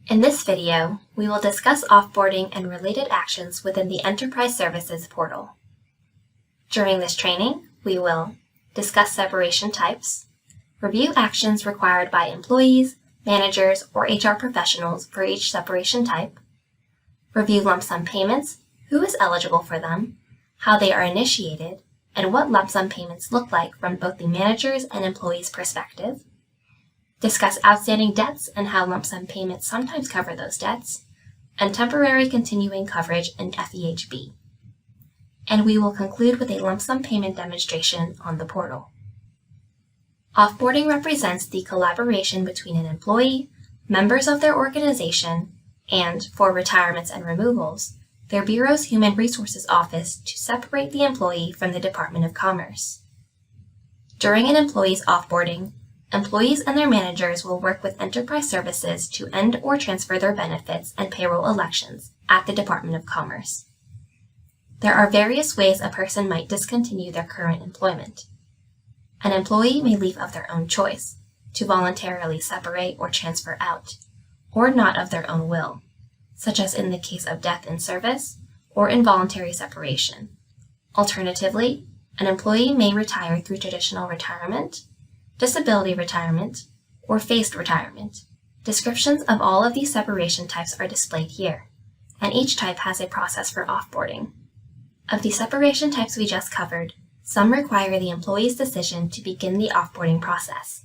In this video, we will discuss offboarding and related actions within the Enterprise Services portal. During this training, we will discuss separation types, review actions required by employees, managers, or HR professionals for each separation type, review lump sum payments, who is eligible for them, how they are initiated, and what lump sum payments look like from both the manager's and employee's perspective, discuss outstanding debts and how lump sum payments sometimes cover those debts, and temporary continuing coverage in FEHB. And we will conclude with a lump sum payment demonstration on the portal. Offboarding represents the collaboration between an employee, members of their organization, and, for retirements and removals, their Bureau's Human Resources Office to separate the employee from the Department of Commerce. During an employee's offboarding, employees and their managers will work with Enterprise Services to end or transfer their benefits and payroll elections at the Department of Commerce. There are various ways a person might discontinue their current employment. An employee may leave of their own choice, to voluntarily separate or transfer out, or not of their own will, such as in the case of death in service or involuntary separation. Alternatively, an employee may retire through traditional retirement, disability retirement, or phased retirement. Descriptions of all of these separation types are displayed here, and each type has a process for offboarding. Of the separation types we just covered, some require the employee's decision to begin the offboarding process.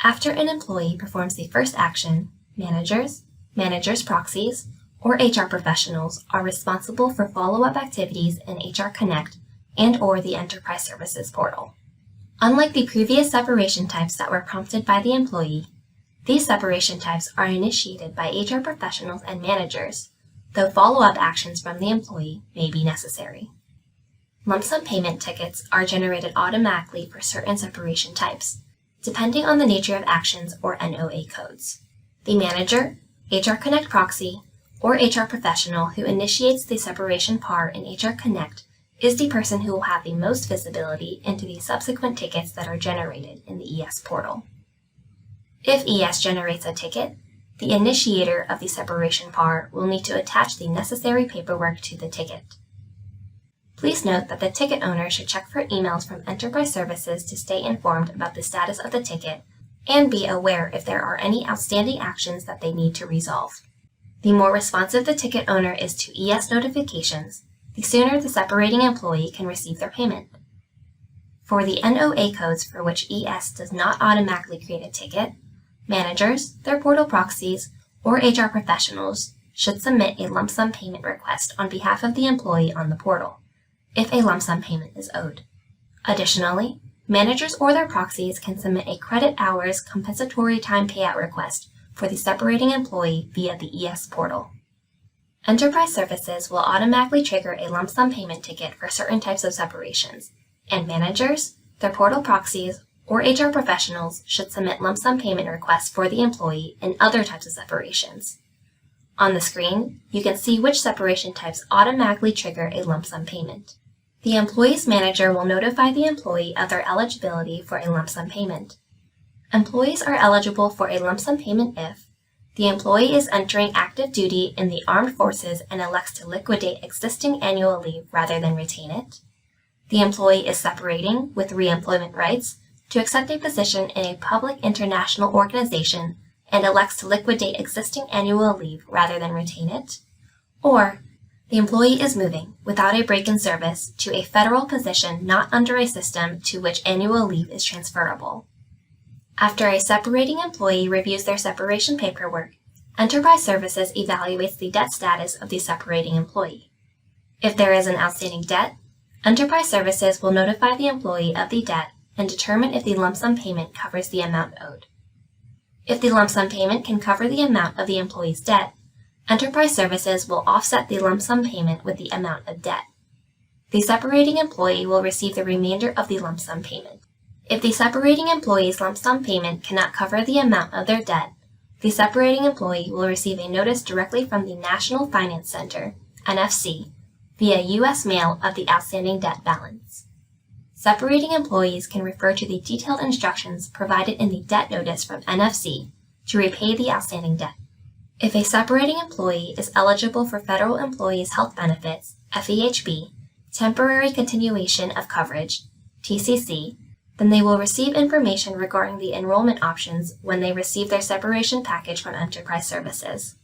After an employee performs the first action, managers, proxies, or HR professionals are responsible for follow-up activities in HR Connect and/or the Enterprise Services portal. Unlike the previous separation types that were prompted by the employee, these separation types are initiated by HR professionals and managers, though follow-up actions from the employee may be necessary. Lump sum payment tickets are generated automatically for certain separation types, depending on the nature of actions or NOA codes. The manager, HR Connect proxy, or HR professional who initiates the separation PAR in HR Connect is the person who will have the most visibility into the subsequent tickets that are generated in the ES portal. If ES generates a ticket, the initiator of the separation PAR will need to attach the necessary paperwork to the ticket. Please note that the ticket owner should check for emails from Enterprise Services to stay informed about the status of the ticket and be aware if there are any outstanding actions that they need to resolve. The more responsive the ticket owner is to ES notifications, the sooner the separating employee can receive their payment. For the NOA codes for which ES does not automatically create a ticket, managers, their portal proxies, or HR professionals should submit a lump sum payment request on behalf of the employee on the portal, if a lump sum payment is owed. Additionally, managers or their proxies can submit a credit hours compensatory time payout request for the separating employee via the ES portal. Enterprise Services will automatically trigger a lump sum payment ticket for certain types of separations, and managers, their portal proxies, or HR professionals should submit lump sum payment requests for the employee in other types of separations. On the screen, you can see which separation types automatically trigger a lump sum payment. The employee's manager will notify the employee of their eligibility for a lump sum payment. Employees are eligible for a lump sum payment if the employee is entering active duty in the armed forces and elects to liquidate existing annual leave rather than retain it, the employee is separating with reemployment rights to accept a position in a public international organization and elects to liquidate existing annual leave rather than retain it, or the employee is moving, without a break in service, to a federal position not under a system to which annual leave is transferable. After a separating employee reviews their separation paperwork, Enterprise Services evaluates the debt status of the separating employee. If there is an outstanding debt, Enterprise Services will notify the employee of the debt and determine if the lump sum payment covers the amount owed. If the lump sum payment can cover the amount of the employee's debt, Enterprise Services will offset the lump sum payment with the amount of debt. The separating employee will receive the remainder of the lump sum payment. If the separating employee's lump sum payment cannot cover the amount of their debt, the separating employee will receive a notice directly from the National Finance Center, NFC, via U.S. mail of the outstanding debt balance. Separating employees can refer to the detailed instructions provided in the debt notice from NFC to repay the outstanding debt. If a separating employee is eligible for Federal Employees Health Benefits, FEHB, Temporary Continuation of Coverage, TCC, then they will receive information regarding the enrollment options when they receive their separation package from Enterprise Services.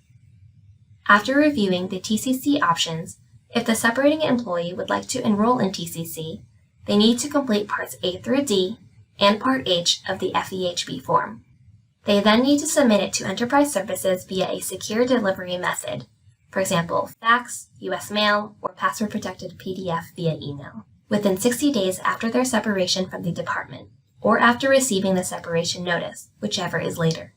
After reviewing the TCC options, if the separating employee would like to enroll in TCC, they need to complete Parts A through D and Part H of the FEHB form. They then need to submit it to Enterprise Services via a secure delivery method, for example, fax, US mail, or password-protected PDF via email, within 60 days after their separation from the department, or after receiving the separation notice, whichever is later.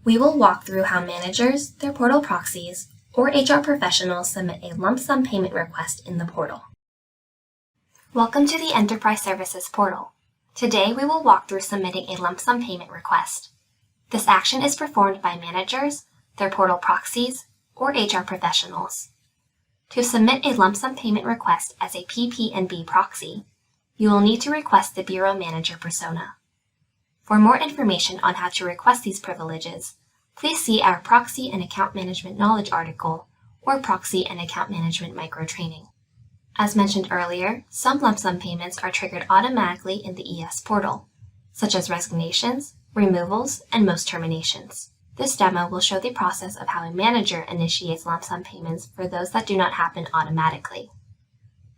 We will walk through how managers, their portal proxies, or HR professionals submit a lump sum payment request in the portal. Welcome to the Enterprise Services portal. Today we will walk through submitting a lump sum payment request. This action is performed by managers, their portal proxies, or HR professionals. To submit a lump sum payment request as a PP&B proxy, you will need to request the Bureau Manager persona. For more information on how to request these privileges, please see our Proxy and Account Management Knowledge article or Proxy and Account Management Micro-Training. As mentioned earlier, some lump sum payments are triggered automatically in the ES portal, such as resignations, removals, and most terminations. This demo will show the process of how a manager initiates lump sum payments for those that do not happen automatically.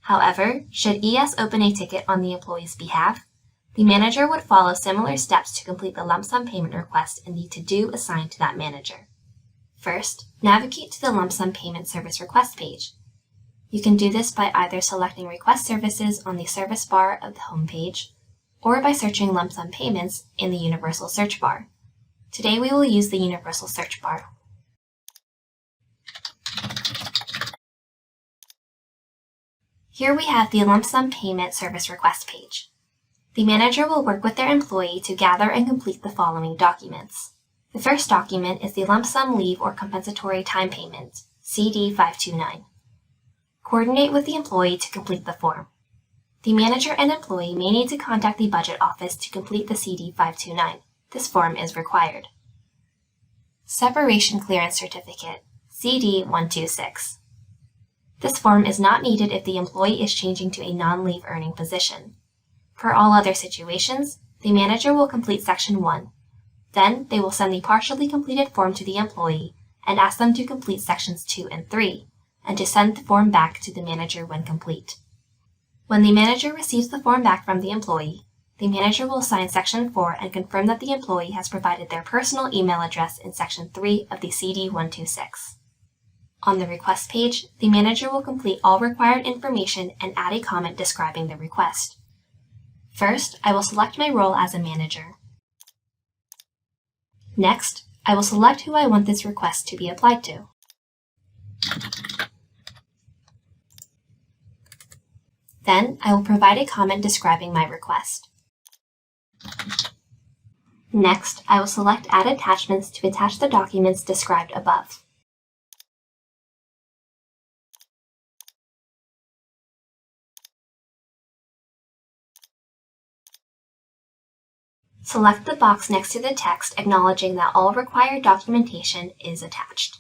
However, should ES open a ticket on the employee's behalf, the manager would follow similar steps to complete the lump sum payment request in the to-do assigned to that manager. First, navigate to the Lump Sum Payment Service Request page. You can do this by either selecting Request Services on the service bar of the home page, or by searching lump sum payments in the Universal Search Bar. Today we will use the Universal Search Bar. Here we have the Lump Sum Payment Service Request page. The manager will work with their employee to gather and complete the following documents. The first document is the Lump Sum Leave or Compensatory Time Payment, CD529. Coordinate with the employee to complete the form. The manager and employee may need to contact the budget office to complete the CD529. This form is required. Separation Clearance Certificate, CD126. This form is not needed if the employee is changing to a non-leave earning position. For all other situations, the manager will complete Section 1. Then, they will send the partially completed form to the employee and ask them to complete Sections 2 and 3, and to send the form back to the manager when complete. When the manager receives the form back from the employee, the manager will sign Section 4 and confirm that the employee has provided their personal email address in Section 3 of the CD126. On the request page, the manager will complete all required information and add a comment describing the request. First, I will select my role as a manager. Next, I will select who I want this request to be applied to. Then, I will provide a comment describing my request. Next, I will select Add Attachments to attach the documents described above. Select the box next to the text acknowledging that all required documentation is attached.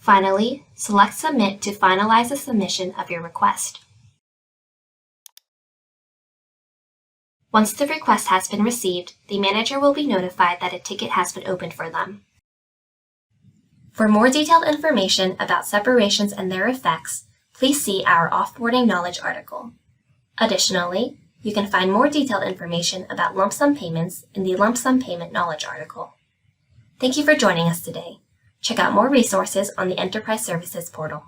Finally, select Submit to finalize the submission of your request. Once the request has been received, the manager will be notified that a ticket has been opened for them. For more detailed information about separations and their effects, please see our Offboarding Knowledge article. Additionally, you can find more detailed information about lump sum payments in the Lump Sum Payment Knowledge article. Thank you for joining us today. Check out more resources on the Enterprise Services portal.